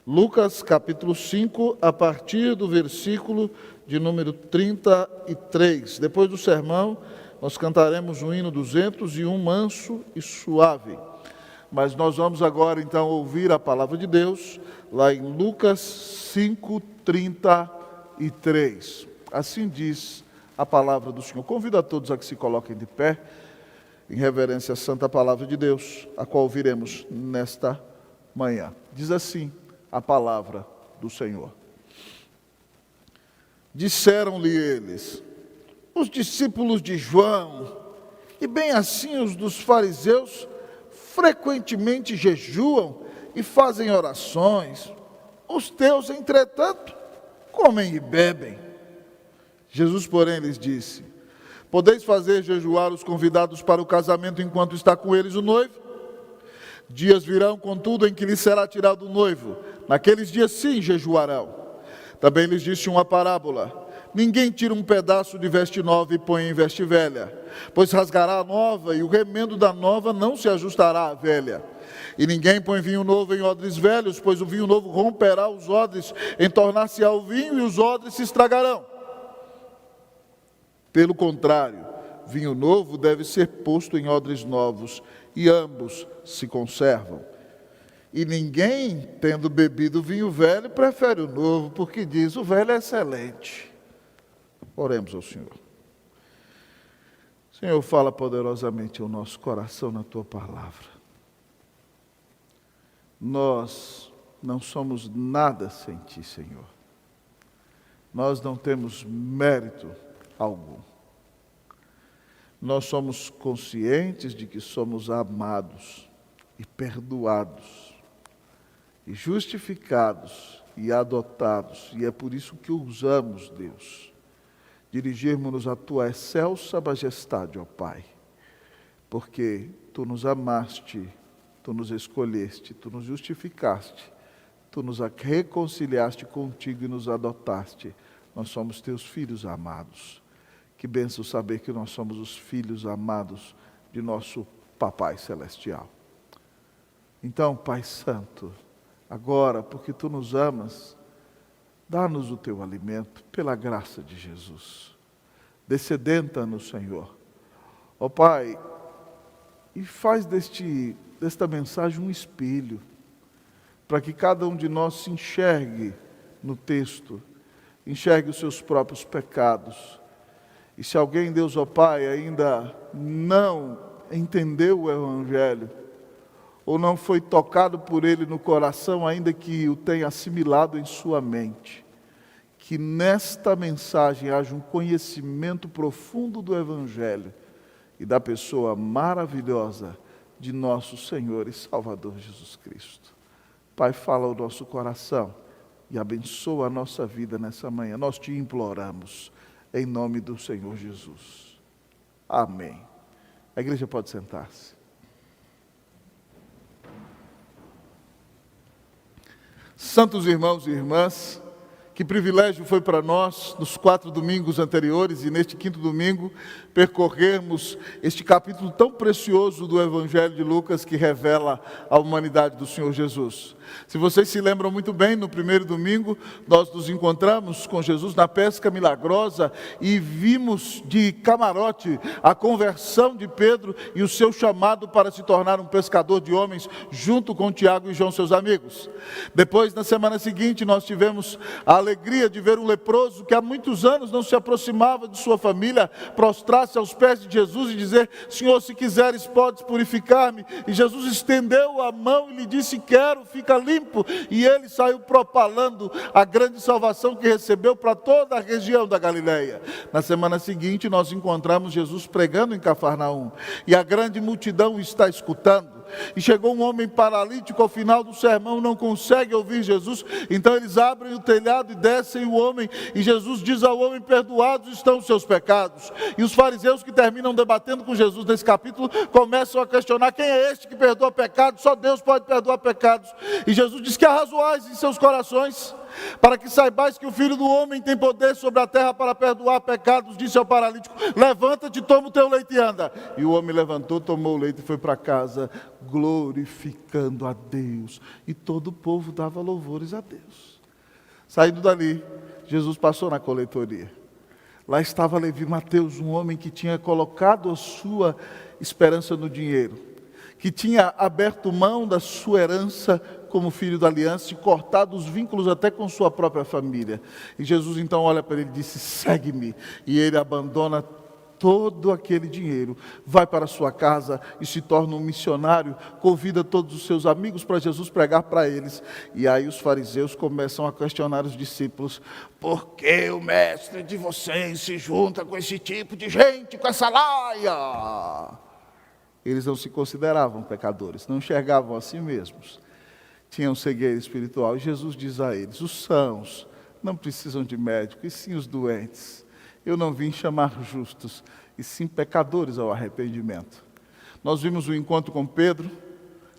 Lucas capítulo 5, a partir do versículo de número 33. Depois do sermão, nós cantaremos o hino 201, manso e suave. Mas nós vamos agora então ouvir a palavra de Deus, lá em Lucas 5, 33. Assim diz a palavra do Senhor. Convido a todos a que se coloquem de pé, em reverência à santa palavra de Deus, a qual ouviremos nesta manhã. Diz assim a palavra do Senhor. Disseram-lhe eles, os discípulos de João, e bem assim os dos fariseus, frequentemente jejuam e fazem orações. Os teus, entretanto, comem e bebem. Jesus, porém, lhes disse, podeis fazer jejuar os convidados para o casamento enquanto está com eles o noivo? Dias virão, contudo, em que lhes será tirado o noivo. Naqueles dias sim jejuarão. Também lhes disse uma parábola. Ninguém tira um pedaço de veste nova e põe em veste velha, pois rasgará a nova, e o remendo da nova não se ajustará à velha. E ninguém põe vinho novo em odres velhos, pois o vinho novo romperá os odres, em tornar-se-á o vinho, e os odres se estragarão. Pelo contrário, vinho novo deve ser posto em odres novos, e ambos se conservam. E ninguém, tendo bebido vinho velho, prefere o novo, porque diz, o velho é excelente. Oremos ao Senhor. Senhor, fala poderosamente ao nosso coração na Tua palavra. Nós não somos nada sem Ti, Senhor. Nós não temos mérito algum. Nós somos conscientes de que somos amados e perdoados, e justificados e adotados, e é por isso que usamos, Deus, dirigirmos-nos à Tua excelsa majestade, ó Pai, porque Tu nos amaste, Tu nos escolheste, Tu nos justificaste, Tu nos reconciliaste contigo e nos adotaste. Nós somos Teus filhos amados. Que bênção saber que nós somos os filhos amados de nosso Papai Celestial. Então, Pai Santo, agora, porque Tu nos amas, dá-nos o Teu alimento pela graça de Jesus. Descedenta-nos, Senhor. Ó Pai, e faz desta mensagem um espelho, para que cada um de nós se enxergue no texto, enxergue os seus próprios pecados. E se alguém, Deus, ó Pai, ainda não entendeu o Evangelho, ou não foi tocado por ele no coração, ainda que o tenha assimilado em sua mente, que nesta mensagem haja um conhecimento profundo do Evangelho e da pessoa maravilhosa de nosso Senhor e Salvador Jesus Cristo. Pai, fala ao nosso coração e abençoa a nossa vida nessa manhã. Nós Te imploramos, em nome do Senhor Jesus. Amém. A igreja pode sentar-se. Santos irmãos e irmãs, que privilégio foi para nós, nos 4 domingos anteriores e neste 5º domingo, percorrermos este capítulo tão precioso do Evangelho de Lucas que revela a humanidade do Senhor Jesus. Se vocês se lembram muito bem, no primeiro domingo, nós nos encontramos com Jesus na pesca milagrosa e vimos de camarote a conversão de Pedro e o seu chamado para se tornar um pescador de homens, junto com Tiago e João, seus amigos. Depois, na semana seguinte, nós tivemos a alegria de ver um leproso que há muitos anos não se aproximava de sua família, prostrar-se aos pés de Jesus e dizer, Senhor, se quiseres podes purificar-me. E Jesus estendeu a mão e lhe disse, quero, fica limpo. E ele saiu propalando a grande salvação que recebeu para toda a região da Galileia. Na semana seguinte nós encontramos Jesus pregando em Cafarnaum, e a grande multidão está escutando. E chegou um homem paralítico ao final do sermão, não consegue ouvir Jesus, então eles abrem o telhado e descem o homem, e Jesus diz ao homem, perdoados estão os seus pecados. E os fariseus que terminam debatendo com Jesus nesse capítulo, começam a questionar, quem é este que perdoa pecados? Só Deus pode perdoar pecados. E Jesus diz que arrazoais em seus corações, para que saibais que o Filho do Homem tem poder sobre a terra para perdoar pecados, disse ao paralítico, levanta-te, toma o teu leite e anda. E o homem levantou, tomou o leite e foi para casa, glorificando a Deus. E todo o povo dava louvores a Deus. Saindo dali, Jesus passou na coletoria. Lá estava Levi Mateus, um homem que tinha colocado a sua esperança no dinheiro, que tinha aberto mão da sua herança como filho da aliança e cortado os vínculos até com sua própria família. E Jesus então olha para ele e disse, segue-me. E ele abandona todo aquele dinheiro, vai para sua casa e se torna um missionário, convida todos os seus amigos para Jesus pregar para eles. E aí os fariseus começam a questionar os discípulos, por que o mestre de vocês se junta com esse tipo de gente, com essa laia? Eles não se consideravam pecadores, não enxergavam a si mesmos, tinham cegueira espiritual. E Jesus diz a eles, os sãos não precisam de médico, e sim os doentes. Eu não vim chamar justos, e sim pecadores ao arrependimento. Nós vimos o encontro com Pedro,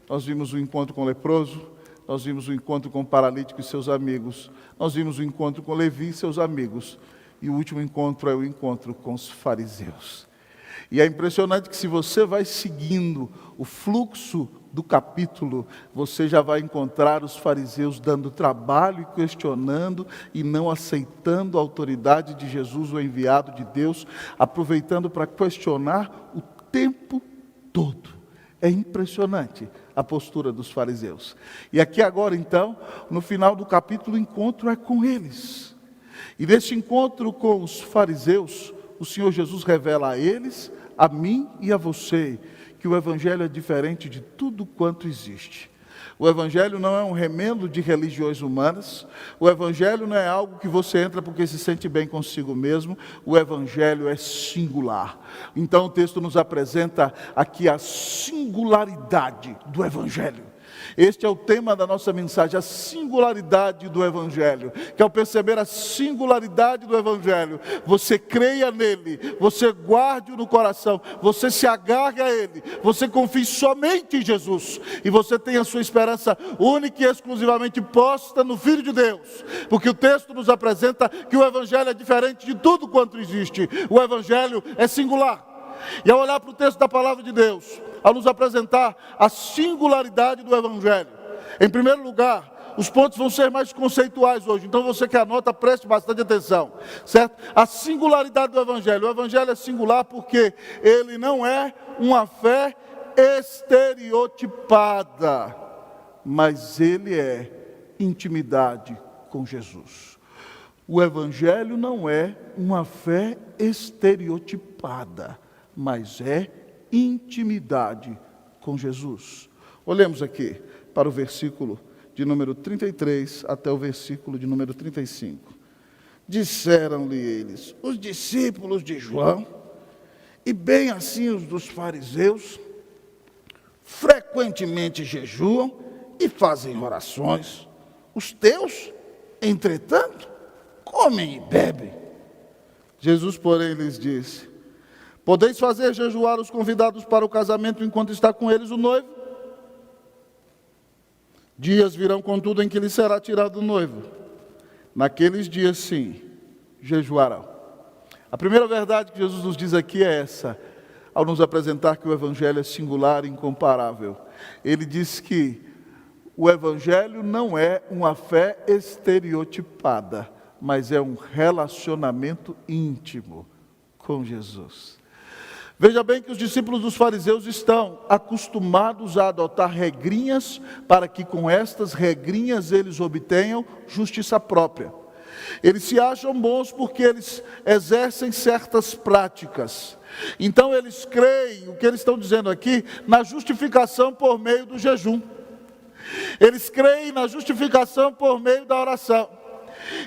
nós vimos o encontro com o leproso, nós vimos o encontro com o paralítico e seus amigos, nós vimos o encontro com Levi e seus amigos, e o último encontro é o encontro com os fariseus. E é impressionante que se você vai seguindo o fluxo do capítulo, você já vai encontrar os fariseus dando trabalho e questionando e não aceitando a autoridade de Jesus, o enviado de Deus, aproveitando para questionar o tempo todo. É impressionante a postura dos fariseus. E aqui agora então, no final do capítulo, o encontro é com eles. E nesse encontro com os fariseus, o Senhor Jesus revela a eles, a mim e a você, que o Evangelho é diferente de tudo quanto existe. O Evangelho não é um remendo de religiões humanas. O Evangelho não é algo que você entra porque se sente bem consigo mesmo. O Evangelho é singular. Então o texto nos apresenta aqui a singularidade do Evangelho. Este é o tema da nossa mensagem, a singularidade do Evangelho. Que ao perceber a singularidade do Evangelho, você creia nele, você guarde-o no coração, você se agarre a ele, você confie somente em Jesus, e você tenha a sua esperança única e exclusivamente posta no Filho de Deus. Porque o texto nos apresenta que o Evangelho é diferente de tudo quanto existe. O Evangelho é singular. E ao olhar para o texto da palavra de Deus, ao nos apresentar a singularidade do Evangelho, em primeiro lugar, os pontos vão ser mais conceituais hoje, então você que anota, preste bastante atenção, certo? A singularidade do Evangelho. O Evangelho é singular porque ele não é uma fé estereotipada, mas ele é intimidade com Jesus. O Evangelho não é uma fé estereotipada, mas é intimidade com Jesus. Olhemos aqui para o versículo de número 33 até o versículo de número 35. Disseram-lhe eles, os discípulos de João, e bem assim os dos fariseus, frequentemente jejuam e fazem orações. Os teus, entretanto, comem e bebem. Jesus, porém, lhes disse, podeis fazer jejuar os convidados para o casamento enquanto está com eles o noivo? Dias virão, contudo, em que lhes será tirado o noivo. Naqueles dias, sim, jejuarão. A primeira verdade que Jesus nos diz aqui é essa, ao nos apresentar que o Evangelho é singular e incomparável. Ele diz que o Evangelho não é uma fé estereotipada, mas é um relacionamento íntimo com Jesus. Veja bem que os discípulos dos fariseus estão acostumados a adotar regrinhas para que com estas regrinhas eles obtenham justiça própria. Eles se acham bons porque eles exercem certas práticas. Então eles creem, o que eles estão dizendo aqui, na justificação por meio do jejum. Eles creem na justificação por meio da oração.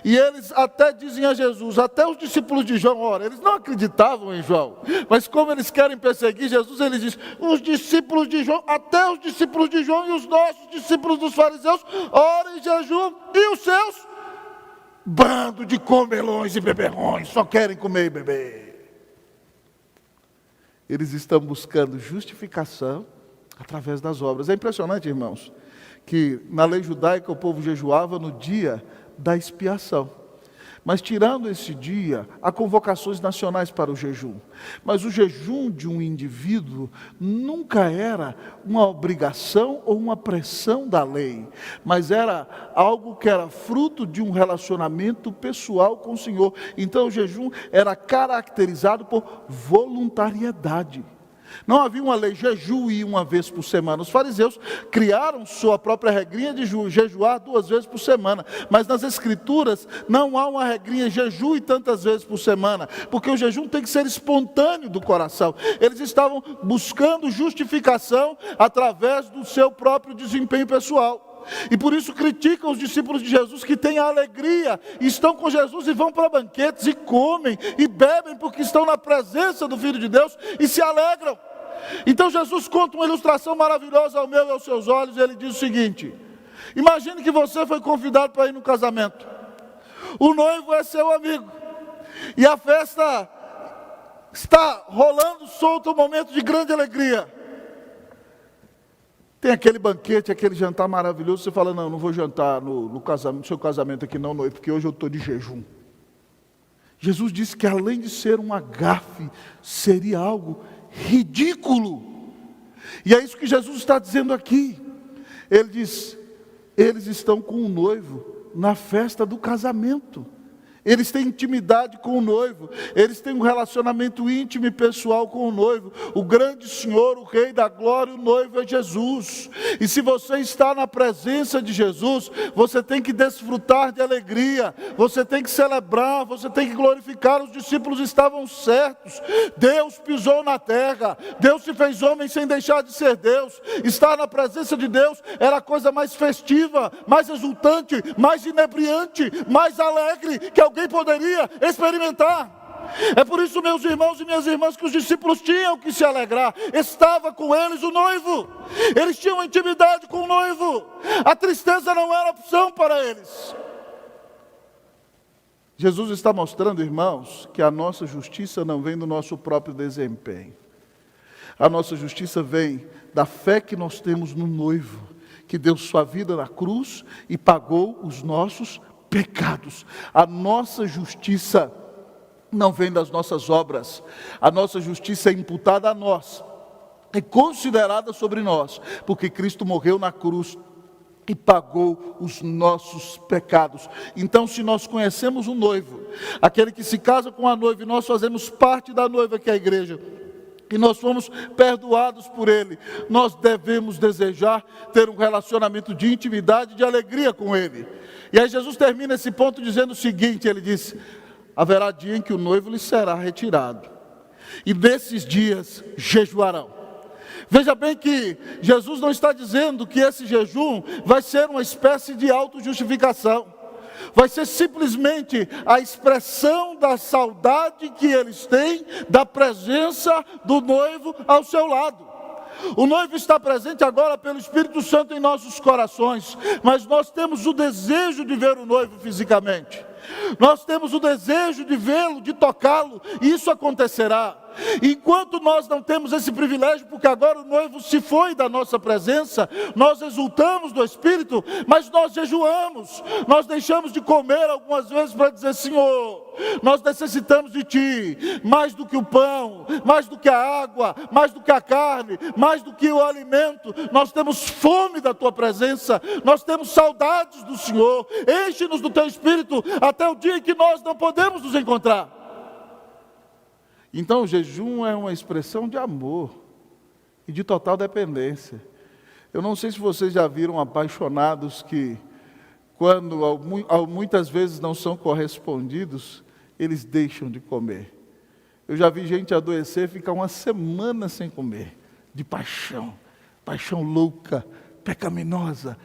E eles até dizem a Jesus, até os discípulos de João, ora, eles não acreditavam em João, mas como eles querem perseguir Jesus, eles dizem, os discípulos de João, até os discípulos de João e os nossos discípulos dos fariseus, oram em jejum, e os seus, bando de comelões e beberrões, só querem comer e beber. Eles estão buscando justificação através das obras. É impressionante, irmãos, que na lei judaica o povo jejuava no dia da expiação. Mas tirando esse dia, há convocações nacionais para o jejum. Mas o jejum de um indivíduo nunca era uma obrigação ou uma pressão da lei, mas era algo que era fruto de um relacionamento pessoal com o Senhor. Então o jejum era caracterizado por voluntariedade. Não havia uma lei, jejue uma vez por semana. Os fariseus criaram sua própria regrinha de jejuar 2 vezes por semana. Mas nas Escrituras não há uma regrinha, jejue tantas vezes por semana. Porque o jejum tem que ser espontâneo do coração. Eles estavam buscando justificação através do seu próprio desempenho pessoal. E por isso criticam os discípulos de Jesus que têm a alegria, estão com Jesus e vão para banquetes e comem e bebem porque estão na presença do Filho de Deus e se alegram. Então Jesus conta uma ilustração maravilhosa ao meu e aos seus olhos, e ele diz o seguinte: imagine que você foi convidado para ir no casamento, o noivo é seu amigo, e a festa está rolando solto, um momento de grande alegria. Tem aquele banquete, aquele jantar maravilhoso, você fala, não vou jantar no seu casamento aqui não, noivo, porque hoje eu estou de jejum. Jesus disse que além de ser um agafe, seria algo ridículo. E é isso que Jesus está dizendo aqui. Ele diz, eles estão com o noivo na festa do casamento. Eles têm intimidade com o noivo, eles têm um relacionamento íntimo e pessoal com o noivo. O grande Senhor, o Rei da Glória, o noivo é Jesus. E se você está na presença de Jesus, você tem que desfrutar de alegria, você tem que celebrar, você tem que glorificar. Os discípulos estavam certos, Deus pisou na terra, Deus se fez homem sem deixar de ser Deus. Estar na presença de Deus era a coisa mais festiva, mais exultante, mais inebriante, mais alegre que alguém poderia experimentar. É por isso, meus irmãos e minhas irmãs, que os discípulos tinham que se alegrar. Estava com eles o noivo, eles tinham intimidade com o noivo, a tristeza não era opção para eles. Jesus está mostrando, irmãos, que a nossa justiça não vem do nosso próprio desempenho. A nossa justiça vem da fé que nós temos no noivo, que deu sua vida na cruz e pagou os nossos pecados. A nossa justiça não vem das nossas obras, a nossa justiça é imputada a nós, é considerada sobre nós, porque Cristo morreu na cruz e pagou os nossos pecados. Então, se nós conhecemos o noivo, aquele que se casa com a noiva, e nós fazemos parte da noiva que é a igreja, e nós fomos perdoados por Ele, nós devemos desejar ter um relacionamento de intimidade, de alegria com Ele. E aí Jesus termina esse ponto dizendo o seguinte, ele diz, haverá dia em que o noivo lhe será retirado, e nesses dias jejuarão. Veja bem que Jesus não está dizendo que esse jejum vai ser uma espécie de autojustificação. Vai ser simplesmente a expressão da saudade que eles têm da presença do noivo ao seu lado. O noivo está presente agora pelo Espírito Santo em nossos corações, mas nós temos o desejo de ver o noivo fisicamente. Nós temos o desejo de vê-lo, de tocá-lo, e isso acontecerá. Enquanto nós não temos esse privilégio, porque agora o noivo se foi da nossa presença, nós exultamos do Espírito, mas nós jejuamos, nós deixamos de comer algumas vezes para dizer, Senhor, nós necessitamos de Ti, mais do que o pão, mais do que a água, mais do que a carne, mais do que o alimento, nós temos fome da Tua presença, nós temos saudades do Senhor, enche-nos do Teu Espírito, até o dia em que nós não podemos nos encontrar. Então o jejum é uma expressão de amor e de total dependência. Eu não sei se vocês já viram apaixonados que, quando muitas vezes não são correspondidos, eles deixam de comer. Eu já vi gente adoecer e ficar uma semana sem comer, de paixão louca, pecaminosa.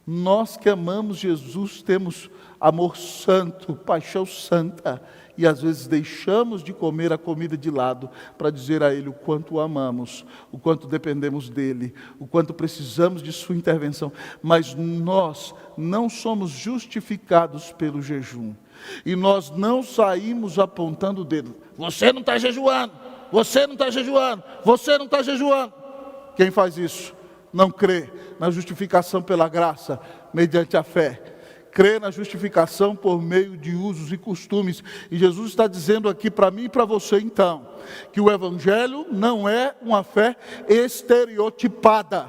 Nós que amamos Jesus temos amor santo, paixão santa, e às vezes deixamos de comer a comida de lado para dizer a Ele o quanto o amamos, o quanto dependemos dEle, o quanto precisamos de Sua intervenção. Mas nós não somos justificados pelo jejum, e nós não saímos apontando o dedo. Você não está jejuando, você não está jejuando, você não está jejuando. Quem faz isso não crê na justificação pela graça, mediante a fé. crê na justificação por meio de usos e costumes. E Jesus está dizendo aqui para mim e para você então, que o Evangelho não é uma fé estereotipada,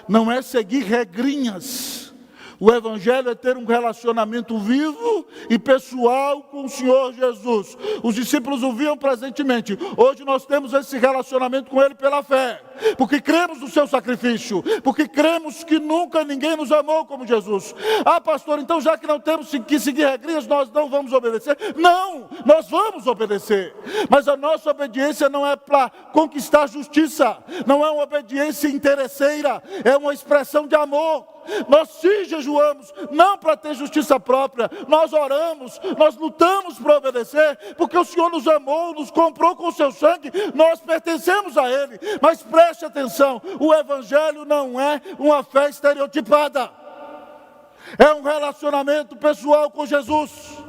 não é seguir regrinhas. O Evangelho é ter um relacionamento vivo e pessoal com o Senhor Jesus. Os discípulos o viam presentemente. Hoje nós temos esse relacionamento com Ele pela fé. Porque cremos no seu sacrifício. Porque cremos que nunca ninguém nos amou como Jesus. Ah, pastor, então já que não temos que seguir regrinhas, nós não vamos obedecer? Não, nós vamos obedecer. Mas a nossa obediência não é para conquistar justiça. Não é uma obediência interesseira. É uma expressão de amor. Nós sim jejuamos, não para ter justiça própria, nós oramos, nós lutamos para obedecer, porque o Senhor nos amou, nos comprou com o seu sangue, nós pertencemos a Ele. Mas preste atenção, o Evangelho não é uma fé estereotipada, é um relacionamento pessoal com Jesus.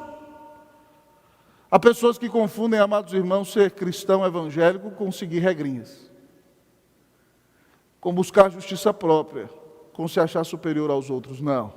Há pessoas que confundem, amados irmãos, ser cristão evangélico com seguir regrinhas, com buscar justiça própria, com se achar superior aos outros. Não.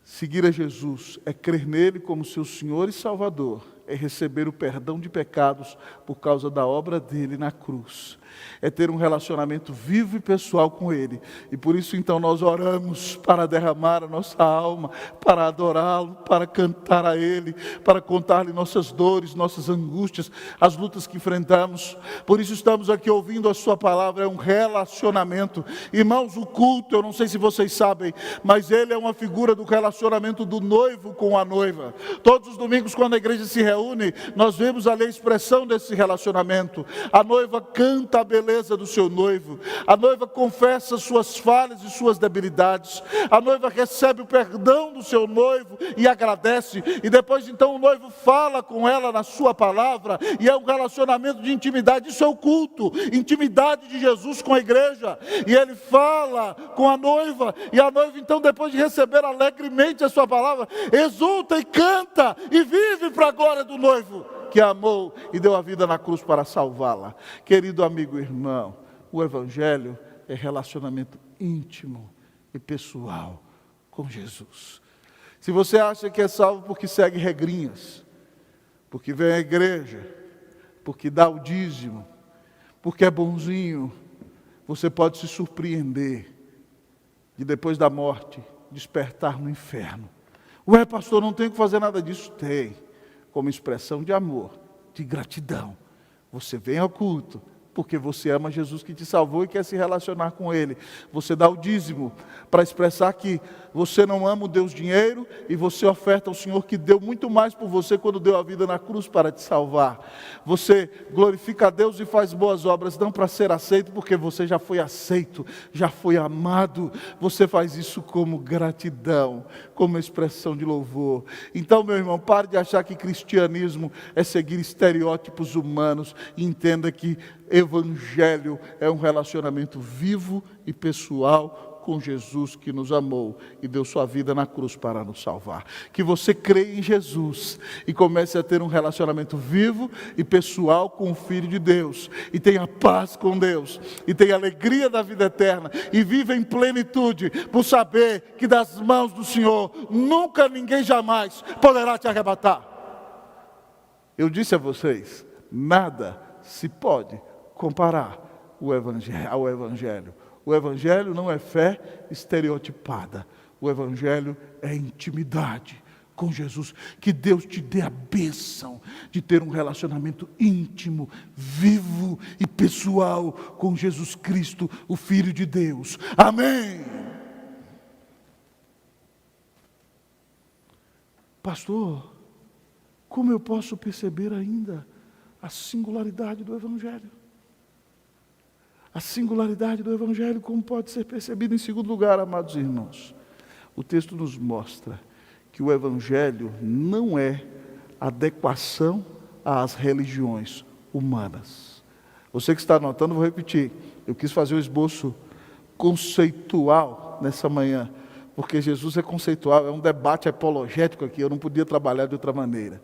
Seguir a Jesus é crer nele como seu Senhor e Salvador, é receber o perdão de pecados por causa da obra dele na cruz. É ter um relacionamento vivo e pessoal com Ele. E por isso então nós oramos para derramar a nossa alma, para adorá-lo, para cantar a Ele, para contar-lhe nossas dores, nossas angústias, as lutas que enfrentamos. Por isso estamos aqui ouvindo a sua palavra, é um relacionamento. Irmãos, o culto, eu não sei se vocês sabem, mas ele é uma figura do relacionamento do noivo com a noiva. Todos os domingos quando a igreja se reúne, nós vemos ali a expressão desse relacionamento. A noiva canta a beleza do seu noivo, a noiva confessa suas falhas e suas debilidades, a noiva recebe o perdão do seu noivo e agradece, e depois então o noivo fala com ela na sua palavra, e é um relacionamento de intimidade. Isso é o culto, intimidade de Jesus com a igreja, e ele fala com a noiva, e a noiva então depois de receber alegremente a sua palavra, exulta e canta, e vive para a glória do noivo, que a amou e deu a vida na cruz para salvá-la. Querido amigo e irmão, o Evangelho é relacionamento íntimo e pessoal com Jesus. Se você acha que é salvo porque segue regrinhas, porque vem à igreja, porque dá o dízimo, porque é bonzinho, você pode se surpreender de depois da morte despertar no inferno. Ué, pastor, não tenho que fazer nada disso? Tem. Como expressão de amor, de gratidão. Você vem ao culto, porque você ama Jesus que te salvou e quer se relacionar com Ele. Você dá o dízimo para expressar que você não ama o Deus dinheiro e você oferta ao Senhor que deu muito mais por você quando deu a vida na cruz para te salvar. Você glorifica a Deus e faz boas obras, não para ser aceito, porque você já foi aceito, já foi amado. Você faz isso como gratidão, como expressão de louvor. Então, meu irmão, pare de achar que cristianismo é seguir estereótipos humanos e entenda que Evangelho é um relacionamento vivo e pessoal com Jesus que nos amou e deu sua vida na cruz para nos salvar. Que você creia em Jesus e comece a ter um relacionamento vivo e pessoal com o Filho de Deus, e tenha paz com Deus, e tenha alegria da vida eterna, e viva em plenitude, por saber que das mãos do Senhor nunca ninguém jamais poderá te arrebatar. Eu disse a vocês, nada se pode comparar ao Evangelho. O Evangelho não é fé estereotipada. O Evangelho é intimidade com Jesus. Que Deus te dê a bênção de ter um relacionamento íntimo, vivo e pessoal com Jesus Cristo, o Filho de Deus. Amém. Pastor, como eu posso perceber ainda a singularidade do Evangelho? A singularidade do Evangelho, como pode ser percebido? Em segundo lugar, amados irmãos, o texto nos mostra que o Evangelho não é adequação às religiões humanas. Você que está anotando, vou repetir. Eu quis fazer um esboço conceitual nessa manhã, porque Jesus é conceitual, é um debate apologético aqui, eu não podia trabalhar de outra maneira.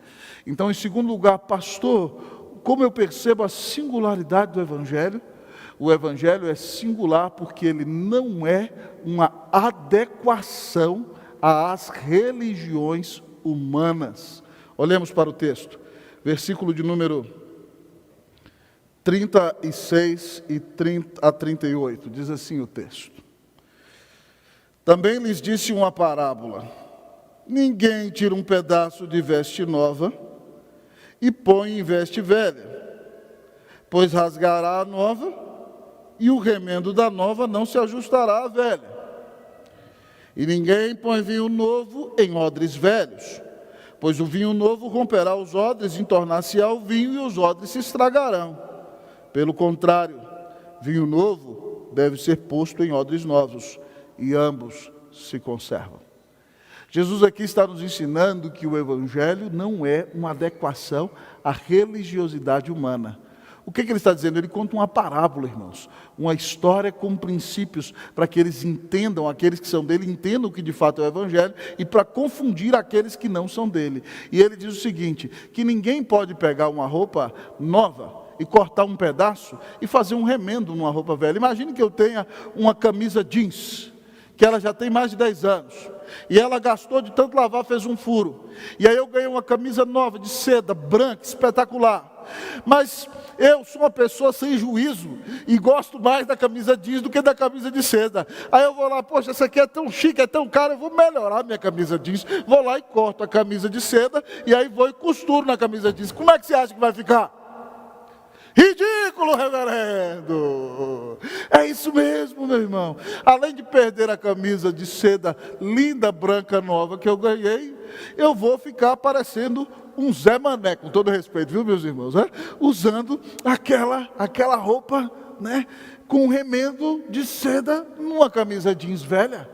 Então, em segundo lugar, pastor, como eu percebo a singularidade do Evangelho? O Evangelho é singular porque ele não é uma adequação às religiões humanas. Olhemos para o texto, versículo de número 36 a 38, diz assim o texto. Também lhes disse uma parábola: ninguém tira um pedaço de veste nova e põe em veste velha, pois rasgará a nova e o remendo da nova não se ajustará à velha. E ninguém põe vinho novo em odres velhos, pois o vinho novo romperá os odres, entornar-se-á o vinho e os odres se estragarão. Pelo contrário, vinho novo deve ser posto em odres novos, e ambos se conservam. Jesus aqui está nos ensinando que o Evangelho não é uma adequação à religiosidade humana. O que ele está dizendo? Ele conta uma parábola, irmãos, uma história com princípios, para que eles entendam, aqueles que são dele, entendam o que de fato é o Evangelho, e para confundir aqueles que não são dele. E ele diz o seguinte, que ninguém pode pegar uma roupa nova e cortar um pedaço e fazer um remendo numa roupa velha. Imagine que eu tenha uma camisa jeans, que ela já tem mais de 10 anos, e ela gastou de tanto lavar, fez um furo, e aí eu ganhei uma camisa nova, de seda, branca, espetacular, mas eu sou uma pessoa sem juízo, e gosto mais da camisa jeans do que da camisa de seda. Aí eu vou lá, poxa, essa aqui é tão chique, é tão cara, eu vou melhorar minha camisa jeans, vou lá e corto a camisa de seda, e aí vou e costuro na camisa jeans. Como é que você acha que vai ficar? Ridículo, reverendo! É isso mesmo, meu irmão. Além de perder a camisa de seda linda, branca, nova que eu ganhei, eu vou ficar parecendo um Zé Mané, com todo respeito, viu, meus irmãos? Usando aquela roupa, né, com remendo de seda numa camisa jeans velha.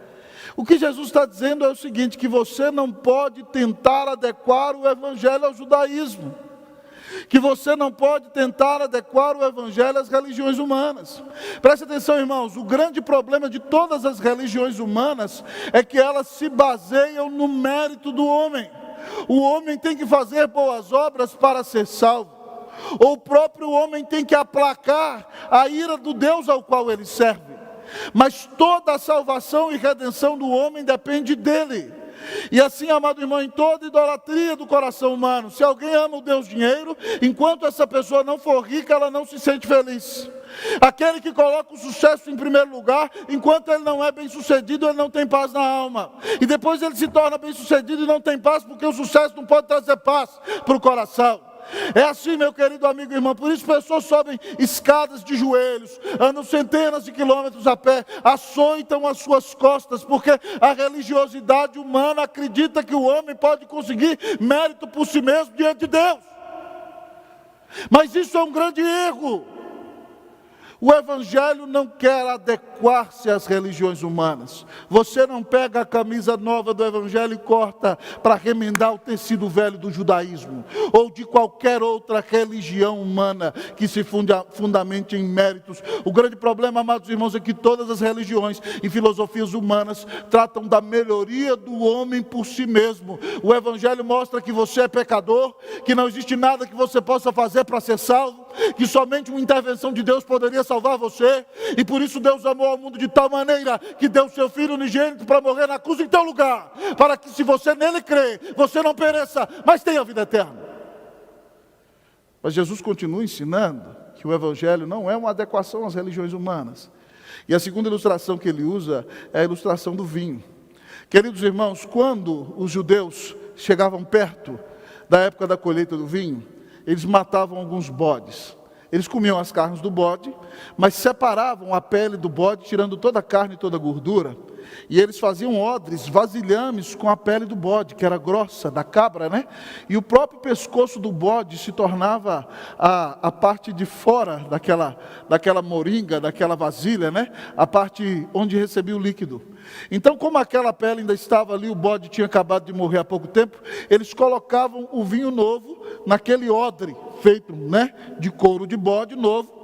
O que Jesus está dizendo é o seguinte, que você não pode tentar adequar o Evangelho ao judaísmo, que você não pode tentar adequar o Evangelho às religiões humanas. Preste atenção, irmãos, o grande problema de todas as religiões humanas é que elas se baseiam no mérito do homem. O homem tem que fazer boas obras para ser salvo, ou o próprio homem tem que aplacar a ira do Deus ao qual ele serve. Mas toda a salvação e redenção do homem depende dele. E assim, amado irmão, em toda idolatria do coração humano, se alguém ama o Deus dinheiro, enquanto essa pessoa não for rica, ela não se sente feliz. Aquele que coloca o sucesso em primeiro lugar, enquanto ele não é bem sucedido, ele não tem paz na alma. E depois ele se torna bem sucedido e não tem paz, porque o sucesso não pode trazer paz para o coração. É assim, meu querido amigo e irmão, por isso pessoas sobem escadas de joelhos, andam centenas de quilômetros a pé, açoitam as suas costas, porque a religiosidade humana acredita que o homem pode conseguir mérito por si mesmo diante de Deus. Mas isso é um grande erro. O Evangelho não quer adequar-se às religiões humanas. Você não pega a camisa nova do Evangelho e corta para remendar o tecido velho do judaísmo, ou de qualquer outra religião humana que se fundamente em méritos. O grande problema, amados irmãos, é que todas as religiões e filosofias humanas tratam da melhoria do homem por si mesmo. O Evangelho mostra que você é pecador, que não existe nada que você possa fazer para ser salvo, que somente uma intervenção de Deus poderia salvar você, e por isso Deus amou ao mundo de tal maneira que deu seu Filho unigênito para morrer na cruz em teu lugar, para que se você nele crê, você não pereça, mas tenha a vida eterna. Mas Jesus continua ensinando que o Evangelho não é uma adequação às religiões humanas. E a segunda ilustração que ele usa é a ilustração do vinho. Queridos irmãos, quando os judeus chegavam perto da época da colheita do vinho, eles matavam alguns bodes. Eles comiam as carnes do bode, mas separavam a pele do bode, tirando toda a carne e toda a gordura. E eles faziam odres, vasilhames com a pele do bode, que era grossa, da cabra, né? E o próprio pescoço do bode se tornava a parte de fora daquela moringa, daquela vasilha, né? A parte onde recebia o líquido. Então, como aquela pele ainda estava ali, o bode tinha acabado de morrer há pouco tempo, eles colocavam o vinho novo naquele odre, feito, né, de couro de bode novo.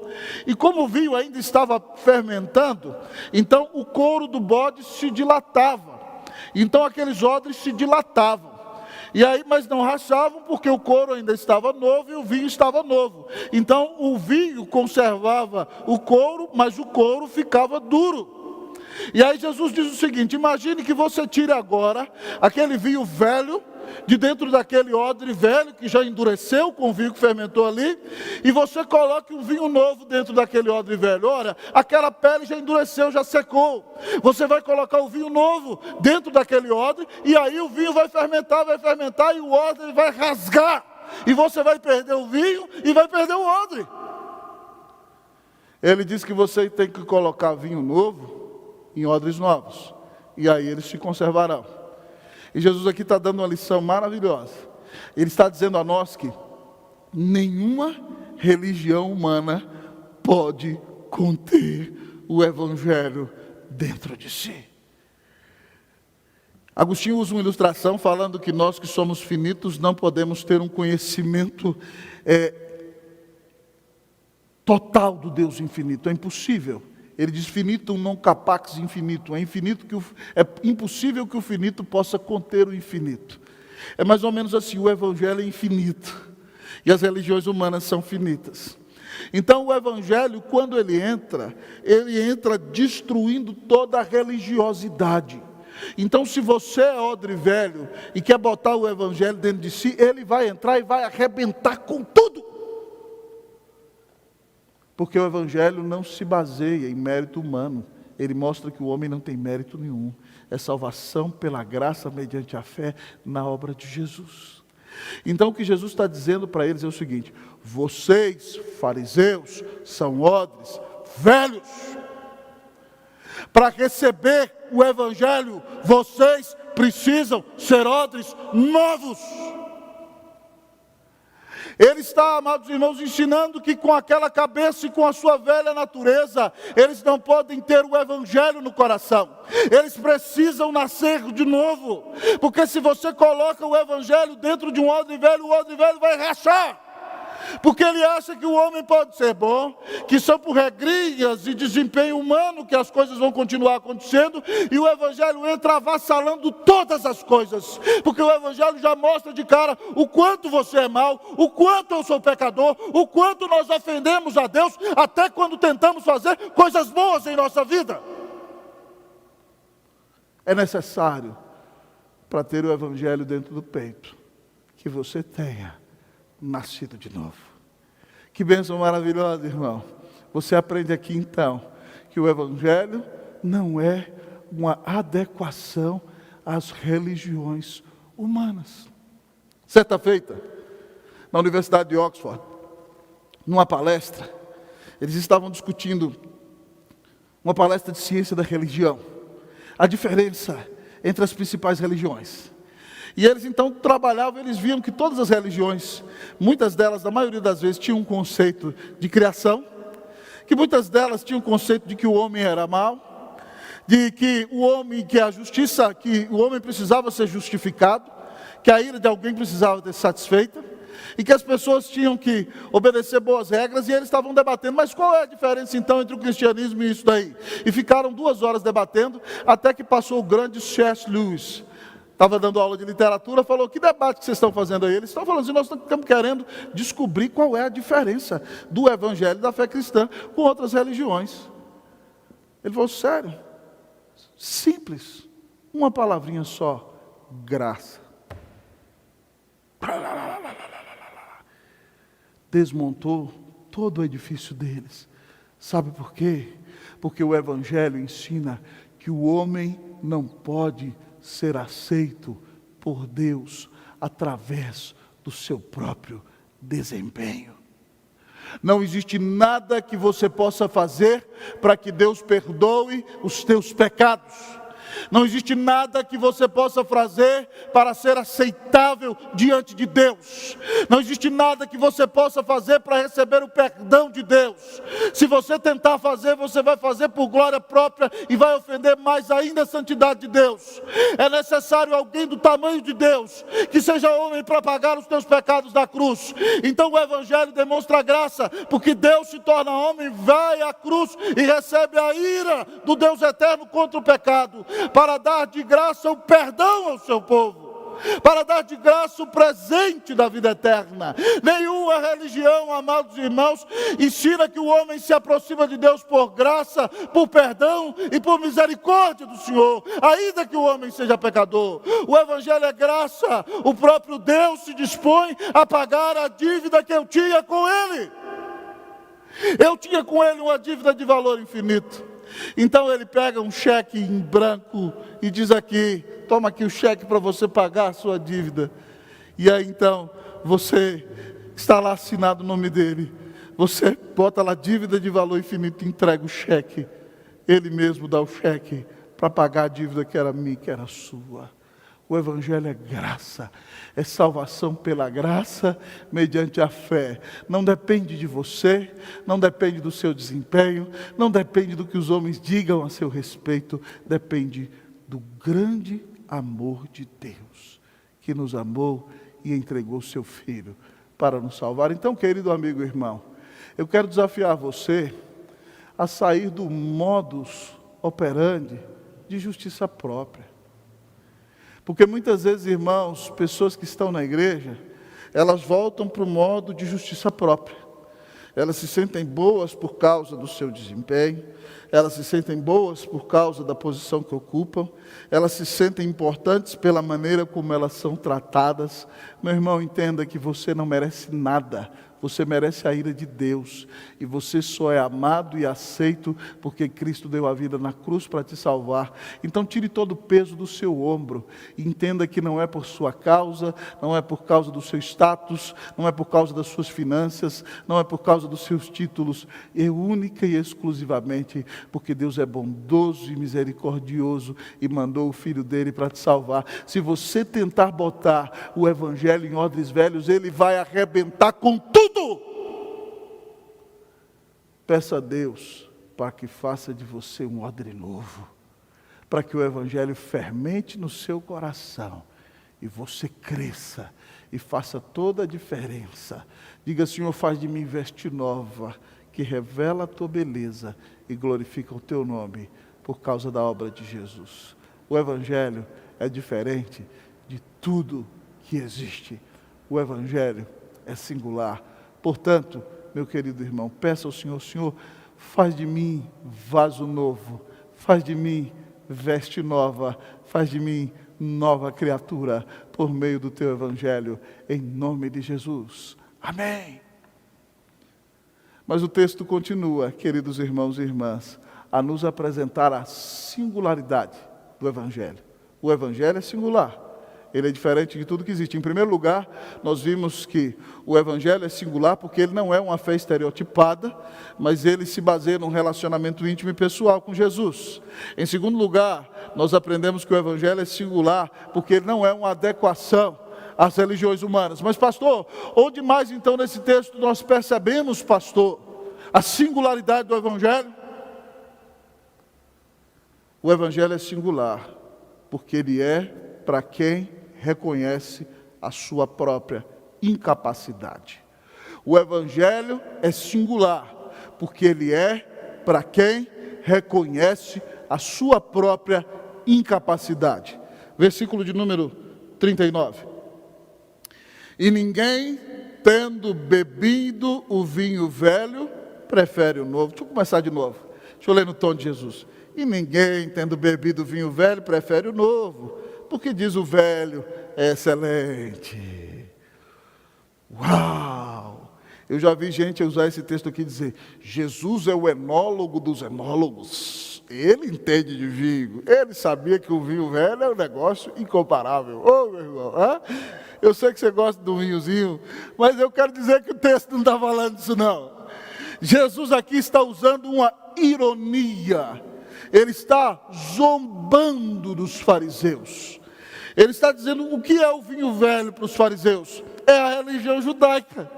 E como o vinho ainda estava fermentando, então o couro do bode se dilatava. Então aqueles odres se dilatavam. E aí, mas não rachavam, porque o couro ainda estava novo e o vinho estava novo. Então o vinho conservava o couro, mas o couro ficava duro. E aí Jesus diz o seguinte: imagine que você tire agora aquele vinho velho de dentro daquele odre velho que já endureceu com o vinho que fermentou ali, e você coloque um vinho novo dentro daquele odre velho. Ora, aquela pele já endureceu, já secou. Você vai colocar o vinho novo dentro daquele odre, e aí o vinho vai fermentar, e o odre vai rasgar, e você vai perder o vinho e vai perder o odre. Ele diz que você tem que colocar vinho novo em odres novos, e aí eles se conservarão. E Jesus aqui está dando uma lição maravilhosa. Ele está dizendo a nós que nenhuma religião humana pode conter o Evangelho dentro de si. Agostinho usa uma ilustração falando que nós que somos finitos não podemos ter um conhecimento total do Deus infinito. É impossível. Ele diz finitum non capax infinito. É impossível que o finito possa conter o infinito. É mais ou menos assim, o Evangelho é infinito. E as religiões humanas são finitas. Então o Evangelho, quando ele entra destruindo toda a religiosidade. Então se você é odre velho e quer botar o Evangelho dentro de si, ele vai entrar e vai arrebentar com tudo. Porque o Evangelho não se baseia em mérito humano. Ele mostra que o homem não tem mérito nenhum. É salvação pela graça mediante a fé na obra de Jesus. Então o que Jesus está dizendo para eles é o seguinte: vocês, fariseus, são odres velhos. Para receber o Evangelho, vocês precisam ser odres novos. Ele está, amados irmãos, ensinando que com aquela cabeça e com a sua velha natureza, eles não podem ter o Evangelho no coração. Eles precisam nascer de novo. Porque se você coloca o Evangelho dentro de um odre velho, o odre velho vai rachar. Porque ele acha que o homem pode ser bom, que são por regrinhas e desempenho humano que as coisas vão continuar acontecendo, e o Evangelho entra avassalando todas as coisas, porque o Evangelho já mostra de cara o quanto você é mau, o quanto eu sou pecador, o quanto nós ofendemos a Deus, até quando tentamos fazer coisas boas em nossa vida. É necessário, para ter o Evangelho dentro do peito, que você tenha nascido de novo. Que bênção maravilhosa, irmão. Você aprende aqui então que o Evangelho não é uma adequação às religiões humanas. Certa feita, na Universidade de Oxford, numa palestra, eles estavam discutindo uma palestra de ciência da religião, a diferença entre as principais religiões. E eles então trabalhavam, eles viam que todas as religiões, muitas delas, na maioria das vezes, tinham um conceito de criação, que muitas delas tinham um conceito de que o homem era mau, de que o homem, que a justiça, que o homem precisava ser justificado, que a ira de alguém precisava ser satisfeita, e que as pessoas tinham que obedecer boas regras, e eles estavam debatendo, mas qual é a diferença então entre o cristianismo e isso daí? E ficaram 2 horas debatendo, até que passou o grande C.S. Lewis. Estava dando aula de literatura, falou: que debate que vocês estão fazendo aí? Eles estão falando assim: nós estamos querendo descobrir qual é a diferença do Evangelho da fé cristã com outras religiões. Ele falou: sério? Simples, uma palavrinha só: graça. Desmontou todo o edifício deles. Sabe por quê? Porque o Evangelho ensina que o homem não pode ser aceito por Deus através do seu próprio desempenho. Não existe nada que você possa fazer para que Deus perdoe os teus pecados. Não existe nada que você possa fazer para ser aceitável diante de Deus. Não existe nada que você possa fazer para receber o perdão de Deus. Se você tentar fazer, você vai fazer por glória própria e vai ofender mais ainda a santidade de Deus. É necessário alguém do tamanho de Deus, que seja homem para pagar os teus pecados da cruz. Então o Evangelho demonstra a graça, porque Deus se torna homem, vai à cruz e recebe a ira do Deus eterno contra o pecado, para dar de graça o perdão ao seu povo. para dar de graça o presente da vida eterna. Nenhuma religião, amados irmãos, ensina que o homem se aproxima de Deus por graça, por perdão e por misericórdia do Senhor, ainda que o homem seja pecador. O Evangelho é graça. O próprio Deus se dispõe a pagar a dívida que eu tinha com Ele. Eu tinha com Ele uma dívida de valor infinito. Então Ele pega um cheque em branco e diz aqui: toma aqui o cheque para você pagar a sua dívida. E aí então, você está lá assinado o nome dele. Você bota lá dívida de valor infinito e entrega o cheque. Ele mesmo dá o cheque para pagar a dívida que era minha, que era sua. O Evangelho é graça, é salvação pela graça, mediante a fé. Não depende de você, não depende do seu desempenho, não depende do que os homens digam a seu respeito, depende do grande amor de Deus, que nos amou e entregou seu Filho para nos salvar. Então, querido amigo e irmão, eu quero desafiar você a sair do modus operandi de justiça própria. Porque muitas vezes, irmãos, pessoas que estão na igreja, elas voltam para o modo de justiça própria. Elas se sentem boas por causa do seu desempenho, elas se sentem boas por causa da posição que ocupam, elas se sentem importantes pela maneira como elas são tratadas. Meu irmão, entenda que você não merece nada. Você merece a ira de Deus, e você só é amado e aceito porque Cristo deu a vida na cruz para te salvar. Então tire todo o peso do seu ombro, e entenda que não é por sua causa, não é por causa do seu status, não é por causa das suas finanças, não é por causa dos seus títulos, é única e exclusivamente porque Deus é bondoso e misericordioso e mandou o Filho dele para te salvar. Se você tentar botar o Evangelho em odres velhos, ele vai arrebentar com tudo. Peça a Deus para que faça de você um odre novo, para que o Evangelho fermente no seu coração e você cresça e faça toda a diferença. Diga: Senhor, faz de mim veste nova, que revela a tua beleza e glorifica o teu nome por causa da obra de Jesus. O Evangelho é diferente de tudo que existe. O Evangelho é singular. Portanto, meu querido irmão, peça ao Senhor: Senhor, faz de mim vaso novo, faz de mim veste nova, faz de mim nova criatura, por meio do teu Evangelho, em nome de Jesus. Amém. Mas o texto continua, queridos irmãos e irmãs, a nos apresentar a singularidade do Evangelho. O Evangelho é singular. Ele é diferente de tudo que existe. Em primeiro lugar, nós vimos que o Evangelho é singular porque ele não é uma fé estereotipada, mas ele se baseia num relacionamento íntimo e pessoal com Jesus. Em segundo lugar, nós aprendemos que o Evangelho é singular porque ele não é uma adequação às religiões humanas. Mas, pastor, onde mais então nesse texto nós percebemos, pastor, a singularidade do Evangelho? O Evangelho é singular porque ele é para quem reconhece a sua própria incapacidade. O Evangelho é singular, porque ele é para quem reconhece a sua própria incapacidade. Versículo de número 39. E ninguém, tendo bebido o vinho velho, prefere o novo. Deixa eu começar de novo. Deixa eu ler no tom de Jesus. E ninguém, tendo bebido o vinho velho, prefere o novo, porque diz: o velho é excelente. Uau! Eu já vi gente usar esse texto aqui e dizer: Jesus é o enólogo dos enólogos. Ele entende de vinho. Ele sabia que o vinho velho é um negócio incomparável. Ô, meu irmão, eu sei que você gosta do vinhozinho, mas eu quero dizer que o texto não está falando disso, não. Jesus aqui está usando uma ironia. Ele está zombando dos fariseus. Ele está dizendo: o que é o vinho velho para os fariseus? É a religião judaica.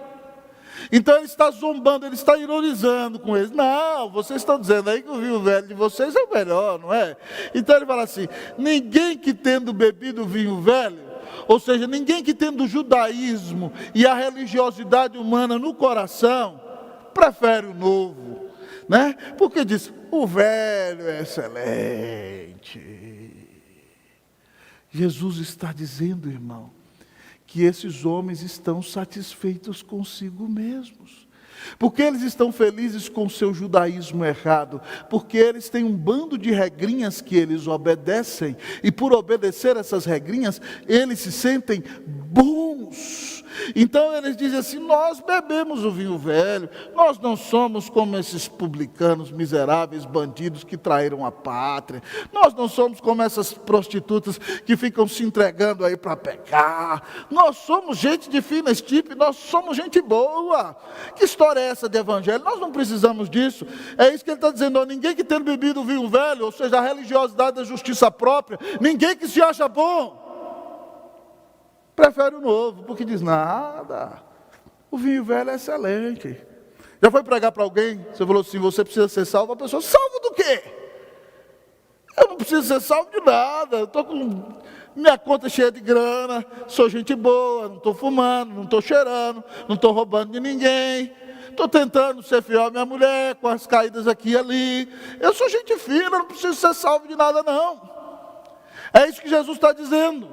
Então ele está zombando, ele está ironizando com eles. Não, vocês estão dizendo aí que o vinho velho de vocês é o melhor, não é? Então ele fala assim: ninguém que tendo bebido vinho velho, ou seja, ninguém que tendo o judaísmo e a religiosidade humana no coração, prefere o novo, né? Porque diz: o velho é excelente. Jesus está dizendo, irmão, que esses homens estão satisfeitos consigo mesmos. Porque eles estão felizes com o seu judaísmo errado, porque eles têm um bando de regrinhas que eles obedecem, e por obedecer essas regrinhas, eles se sentem bons. Então eles dizem assim: nós bebemos o vinho velho, nós não somos como esses publicanos miseráveis, bandidos que traíram a pátria, nós não somos como essas prostitutas que ficam se entregando aí para pecar, nós somos gente de fina estirpe, nós somos gente boa. Que história é essa de evangelho? Nós não precisamos disso. É isso que ele está dizendo: ninguém que tenha bebido o vinho velho, ou seja, a religiosidade da justiça própria, ninguém que se acha bom, prefere o novo, porque diz: nada, o vinho velho é excelente. Já foi pregar para alguém, você falou assim: você precisa ser salvo. A pessoa: salvo do quê? Eu não preciso ser salvo de nada, eu estou com minha conta cheia de grana, sou gente boa, não estou fumando, não estou cheirando, não estou roubando de ninguém, estou tentando ser fiel à minha mulher, com as caídas aqui e ali, eu sou gente fina, não preciso ser salvo de nada não. É isso que Jesus está dizendo,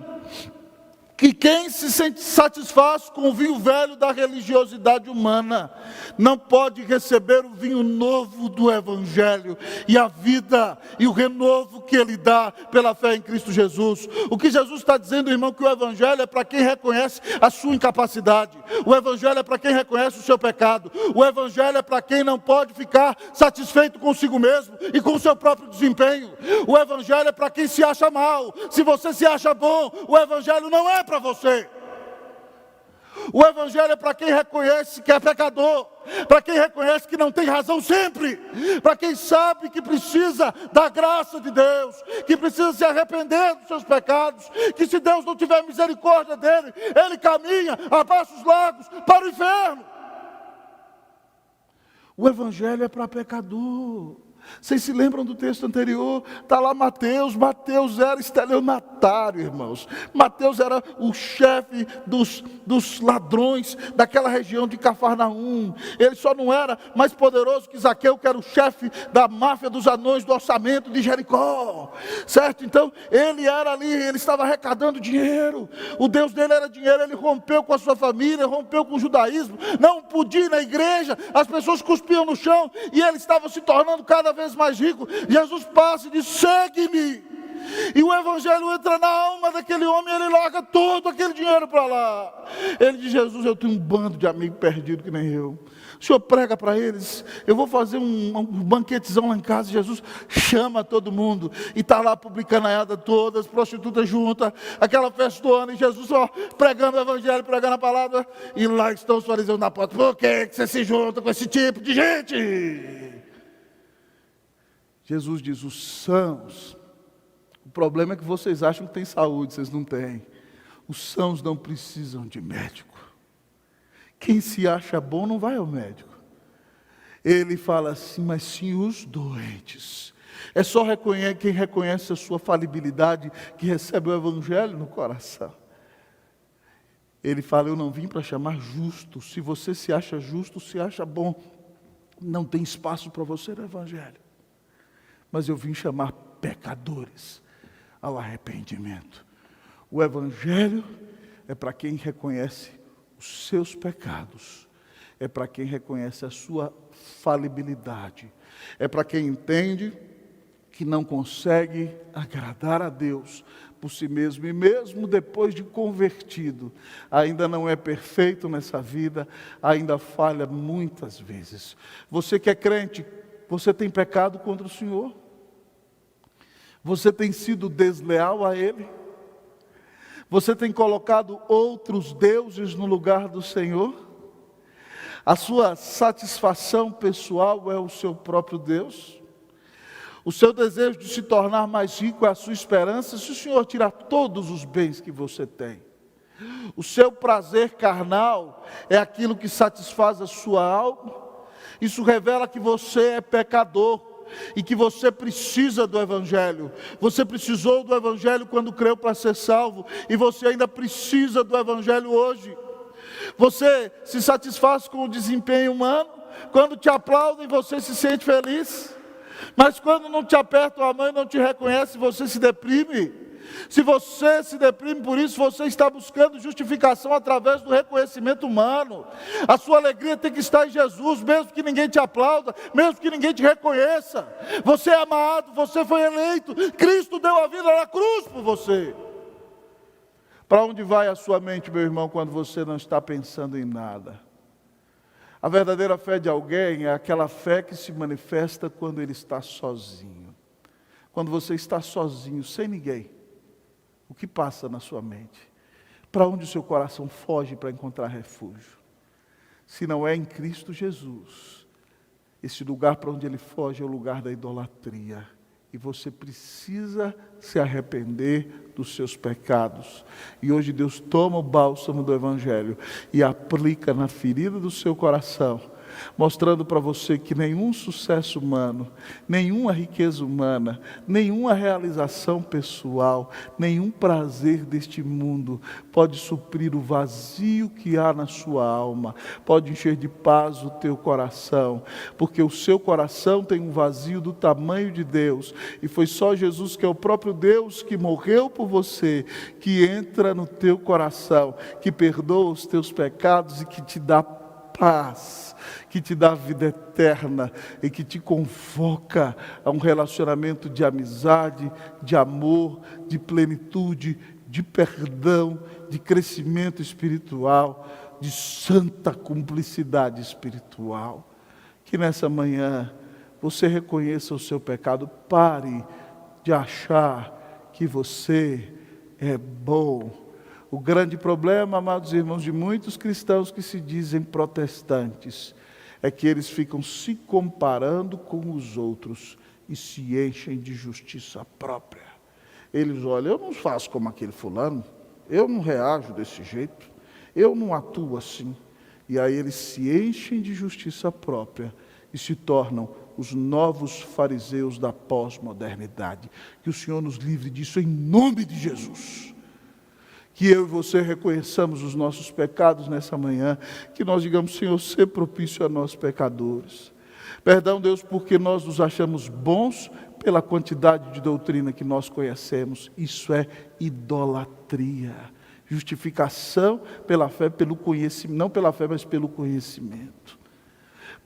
que quem se satisfaz com o vinho velho da religiosidade humana, não pode receber o vinho novo do Evangelho, e a vida e o renovo que Ele dá pela fé em Cristo Jesus. O que Jesus está dizendo, irmão, que o Evangelho é para quem reconhece a sua incapacidade, o Evangelho é para quem reconhece o seu pecado, o Evangelho é para quem não pode ficar satisfeito consigo mesmo e com o seu próprio desempenho, o Evangelho é para quem se acha mal. Se você se acha bom, o Evangelho não é para você. O Evangelho é para quem reconhece que é pecador, para quem reconhece que não tem razão sempre, para quem sabe que precisa da graça de Deus, que precisa se arrepender dos seus pecados, que se Deus não tiver misericórdia dele, ele caminha abaixo dos lagos para o inferno. O Evangelho é para pecador. Vocês se lembram do texto anterior? Está lá Mateus. Mateus era estelionatário, irmãos. Mateus era o chefe dos ladrões daquela região de Cafarnaum. Ele só não era mais poderoso que Zaqueu, que era o chefe da máfia dos anões do orçamento de Jericó, certo? Então ele era ali, ele estava arrecadando dinheiro, o Deus dele era dinheiro. Ele rompeu com a sua família, rompeu com o judaísmo, não podia ir na igreja, as pessoas cuspiam no chão, e ele estava se tornando cada vez mais rico. Jesus passa e diz: segue-me. E o Evangelho entra na alma daquele homem, ele larga todo aquele dinheiro para lá. Ele diz: Jesus, eu tenho um bando de amigos perdidos que nem eu. O Senhor prega para eles, eu vou fazer um banquetezão lá em casa. Jesus chama todo mundo, e está lá a publicanaiada toda, as prostitutas juntas, aquela festona, e Jesus só pregando o Evangelho, pregando a palavra, e lá estão os fariseus na porta. Por que você se junta com esse tipo de gente? Jesus diz: os sãos, o problema é que vocês acham que tem saúde, vocês não têm. Os sãos não precisam de médico. Quem se acha bom não vai ao médico. Ele fala assim: mas sim os doentes. É só quem reconhece a sua falibilidade que recebe o Evangelho no coração. Ele fala: eu não vim para chamar justos. Se você se acha justo, se acha bom, não tem espaço para você no Evangelho. Mas eu vim chamar pecadores ao arrependimento. O Evangelho é para quem reconhece os seus pecados, é para quem reconhece a sua falibilidade, é para quem entende que não consegue agradar a Deus por si mesmo, e mesmo depois de convertido, ainda não é perfeito nessa vida, ainda falha muitas vezes. Você que é crente, você tem pecado contra o Senhor? Você tem sido desleal a Ele? Você tem colocado outros deuses no lugar do Senhor? A sua satisfação pessoal é o seu próprio Deus? O seu desejo de se tornar mais rico é a sua esperança? Se o Senhor tirar todos os bens que você tem, o seu prazer carnal é aquilo que satisfaz a sua alma? Isso revela que você é pecador e que você precisa do Evangelho. Você precisou do Evangelho quando creu para ser salvo, e você ainda precisa do Evangelho hoje. Você se satisfaz com o desempenho humano? Quando te aplaudem, você se sente feliz? Mas quando não te apertam a mão e não te reconhecem, você se deprime? Se você se deprime por isso, você está buscando justificação através do reconhecimento humano. A sua alegria tem que estar em Jesus, mesmo que ninguém te aplauda, mesmo que ninguém te reconheça. Você é amado, você foi eleito, Cristo deu a vida na cruz por você. Para onde vai a sua mente, meu irmão, quando você não está pensando em nada? A verdadeira fé de alguém é aquela fé que se manifesta quando ele está sozinho. Quando você está sozinho, sem ninguém, o que passa na sua mente? Para onde o seu coração foge para encontrar refúgio? Se não é em Cristo Jesus, esse lugar para onde ele foge é o lugar da idolatria. E você precisa se arrepender dos seus pecados. E hoje Deus toma o bálsamo do Evangelho e aplica na ferida do seu coração, mostrando para você que nenhum sucesso humano, nenhuma riqueza humana, nenhuma realização pessoal, nenhum prazer deste mundo pode suprir o vazio que há na sua alma, pode encher de paz o teu coração, porque o seu coração tem um vazio do tamanho de Deus, e foi só Jesus, que é o próprio Deus, que morreu por você, que entra no teu coração, que perdoa os teus pecados e que te dá paz, que te dá vida eterna e que te convoca a um relacionamento de amizade, de amor, de plenitude, de perdão, de crescimento espiritual, de santa cumplicidade espiritual. Que nessa manhã você reconheça o seu pecado, pare de achar que você é bom. O grande problema, amados irmãos, de muitos cristãos que se dizem protestantes, é que eles ficam se comparando com os outros e se enchem de justiça própria. Eles olham, eu não faço como aquele fulano, eu não reajo desse jeito, eu não atuo assim. E aí eles se enchem de justiça própria e se tornam os novos fariseus da pós-modernidade. Que o Senhor nos livre disso em nome de Jesus. Que eu e você reconheçamos os nossos pecados nessa manhã, que nós digamos, Senhor, ser propício a nós pecadores. Perdão, Deus, porque nós nos achamos bons pela quantidade de doutrina que nós conhecemos. Isso é idolatria. Justificação pela fé, pelo conhecimento, não pela fé, mas pelo conhecimento.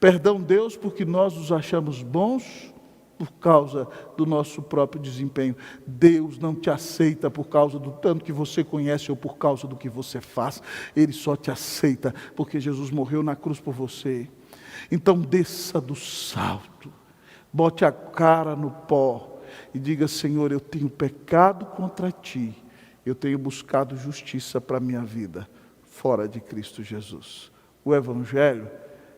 Perdão, Deus, porque nós nos achamos bons por causa do nosso próprio desempenho. Deus não te aceita por causa do tanto que você conhece ou por causa do que você faz. Ele só te aceita porque Jesus morreu na cruz por você. Então desça do salto, bote a cara no pó e diga, Senhor, eu tenho pecado contra ti, eu tenho buscado justiça para a minha vida, fora de Cristo Jesus. O Evangelho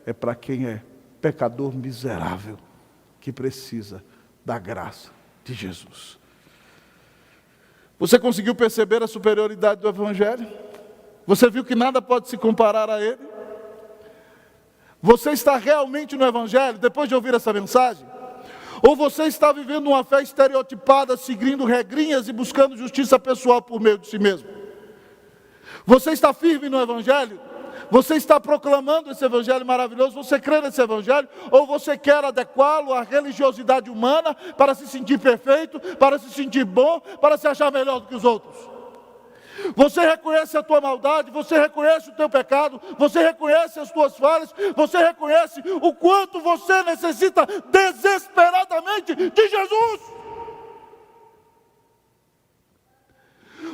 é para quem é pecador miserável, que precisa da graça de Jesus. Você conseguiu perceber a superioridade do Evangelho? Você viu que nada pode se comparar a ele? Você está realmente no Evangelho, depois de ouvir essa mensagem? Ou você está vivendo uma fé estereotipada, seguindo regrinhas e buscando justiça pessoal por meio de si mesmo? Você está firme no Evangelho? Você está proclamando esse Evangelho maravilhoso? Você crê nesse Evangelho? Ou você quer adequá-lo à religiosidade humana para se sentir perfeito, para se sentir bom, para se achar melhor do que os outros? Você reconhece a tua maldade, você reconhece o teu pecado, você reconhece as tuas falhas, você reconhece o quanto você necessita desesperadamente de Jesus.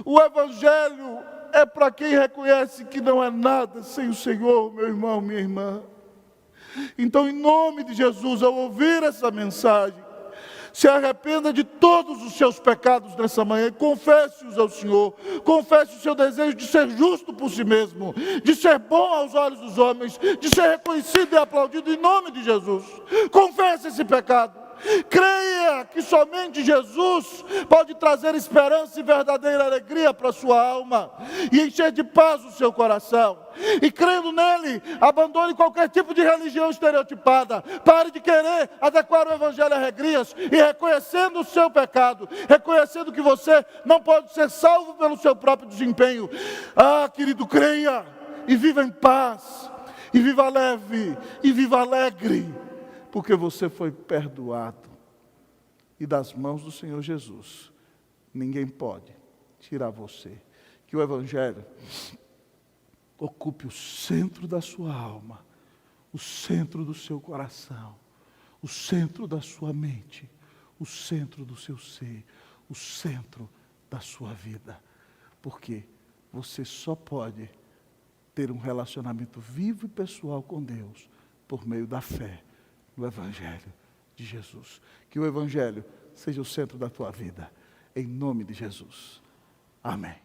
O Evangelho é para quem reconhece que não é nada sem o Senhor, meu irmão, minha irmã. Então, em nome de Jesus, ao ouvir essa mensagem, se arrependa de todos os seus pecados nessa manhã, confesse-os ao Senhor, confesse o seu desejo de ser justo por si mesmo, de ser bom aos olhos dos homens, de ser reconhecido e aplaudido em nome de Jesus. Confesse esse pecado. Creia que somente Jesus pode trazer esperança e verdadeira alegria para a sua alma e encher de paz o seu coração. E crendo nele, abandone qualquer tipo de religião estereotipada. Pare de querer adequar o Evangelho a regrias e reconhecendo o seu pecado, reconhecendo que você não pode ser salvo pelo seu próprio desempenho. Ah, querido, creia e viva em paz, e viva leve, e viva alegre, porque você foi perdoado. E das mãos do Senhor Jesus, ninguém pode tirar você. Que o Evangelho ocupe o centro da sua alma, o centro do seu coração, o centro da sua mente, o centro do seu ser, o centro da sua vida. Porque você só pode ter um relacionamento vivo e pessoal com Deus por meio da fé no Evangelho de Jesus. Que o Evangelho seja o centro da tua vida, em nome de Jesus. Amém.